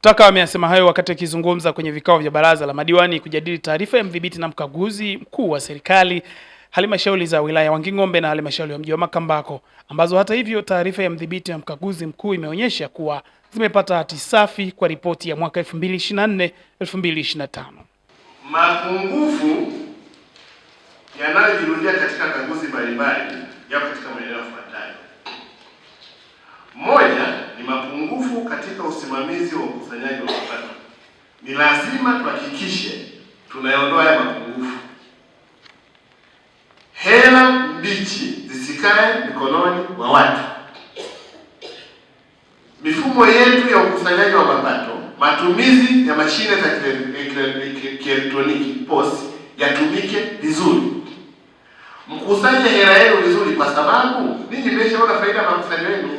Taka ameyasema hayo wakati akizungumza kwenye vikao vya baraza la madiwani kujadili taarifa ya mdhibiti na mkaguzi mkuu wa serikali halmashauri za wilaya Wanging'ombe na halmashauri ya mji wa Makambako, ambazo hata hivyo taarifa ya mdhibiti na mkaguzi mkuu imeonyesha kuwa zimepata hati safi kwa ripoti ya mwaka 2024-2025. Mapungufu yanayojirudia katika kaguzi mbalimbali yapo katika maeneo yafuatayo. Moja ni mapungufu katika usimamizi wa ukusanyaji wa mapato. Ni lazima tuhakikishe tunaondoa haya mapungufu. Hela mbichi zisikae mikononi mwa watu. Mifumo yetu ya ukusanyaji wa mapato, matumizi ya mashine za kielektroniki POS yatumike vizuri. Mkusanye hela yenu vizuri, kwa sababu ninyi mmeshaona faida ya makusanyo yenu.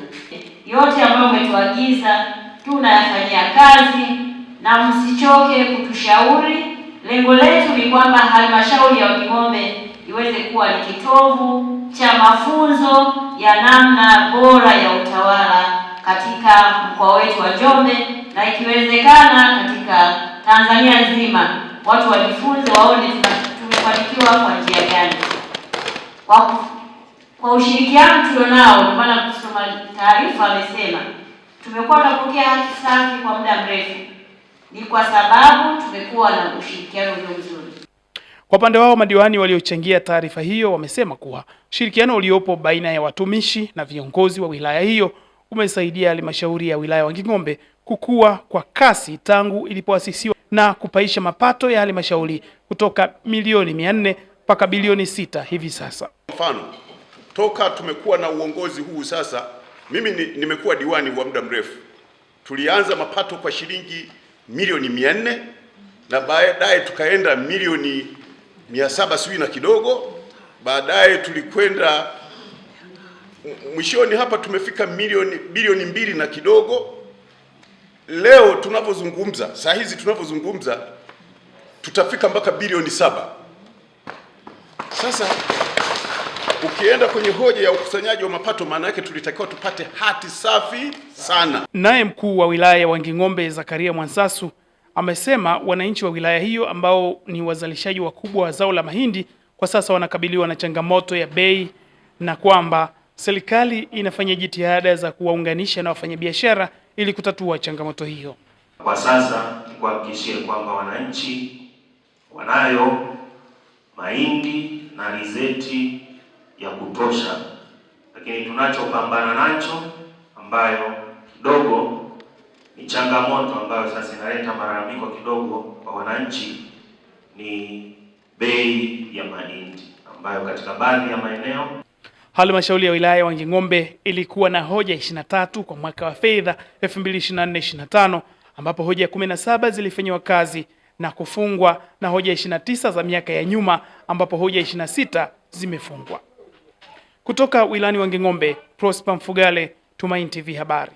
Yote ambayo umetuagiza tunayafanyia kazi na msichoke kutushauri. Lengo letu ni kwamba halmashauri ya Wanging'ombe iweze kuwa ni kitovu cha mafunzo ya namna bora ya utawala katika mkoa wetu wa Njombe, na ikiwezekana katika Tanzania nzima watu wajifunze, waone tumefanikiwa kwa njia gani. Kwa ushirikiano tulionao, ndio maana kusoma taarifa amesema tumekuwa tunapokea hati safi kwa muda mrefu, ni kwa sababu tumekuwa na ushirikiano mzuri. Kwa upande wao, madiwani waliochangia taarifa hiyo wamesema kuwa ushirikiano uliopo baina ya watumishi na viongozi wa wilaya hiyo umesaidia halmashauri ya wilaya Wanging'ombe kukua kwa kasi tangu ilipoasisiwa na kupaisha mapato ya halmashauri kutoka milioni 400 mpaka bilioni 6 hivi sasa. Mfano, toka tumekuwa na uongozi huu sasa, mimi nimekuwa diwani wa muda mrefu. Tulianza mapato kwa shilingi milioni 400 na baadaye tukaenda milioni 700 sijui na kidogo. Baadaye tulikwenda mwishoni hapa tumefika bilioni 2 na kidogo. Leo tunapozungumza, saa hizi tunapozungumza, tutafika mpaka bilioni 7. Sasa ukienda kwenye hoja ya ukusanyaji wa mapato, maana yake tulitakiwa tupate hati safi sana. Naye mkuu wa wilaya ya Wanging'ombe Zakaria Mwansasu amesema wananchi wa wilaya hiyo ambao ni wazalishaji wakubwa wa zao la mahindi kwa sasa wanakabiliwa na changamoto ya bei, na kwamba serikali inafanya jitihada za kuwaunganisha na wafanyabiashara ili kutatua changamoto hiyo. Kwa sasa kuhakikishia kwamba wananchi wanayo mahindi na alizeti ya kutosha, lakini tunachopambana nacho ambayo kidogo ni changamoto ambayo sasa inaleta malalamiko kidogo kwa wananchi ni bei ya mahindi, ambayo katika baadhi ya maeneo. Halmashauri ya wilaya ya Wanging'ombe ilikuwa na hoja 23 kwa mwaka wa fedha 2024-2025, ambapo hoja 17 zilifanywa kazi na kufungwa na hoja 29 za miaka ya nyuma ambapo hoja 26 zimefungwa. Kutoka wilayani Wanging'ombe, Prosper Mfugale, Tumaini TV Habari.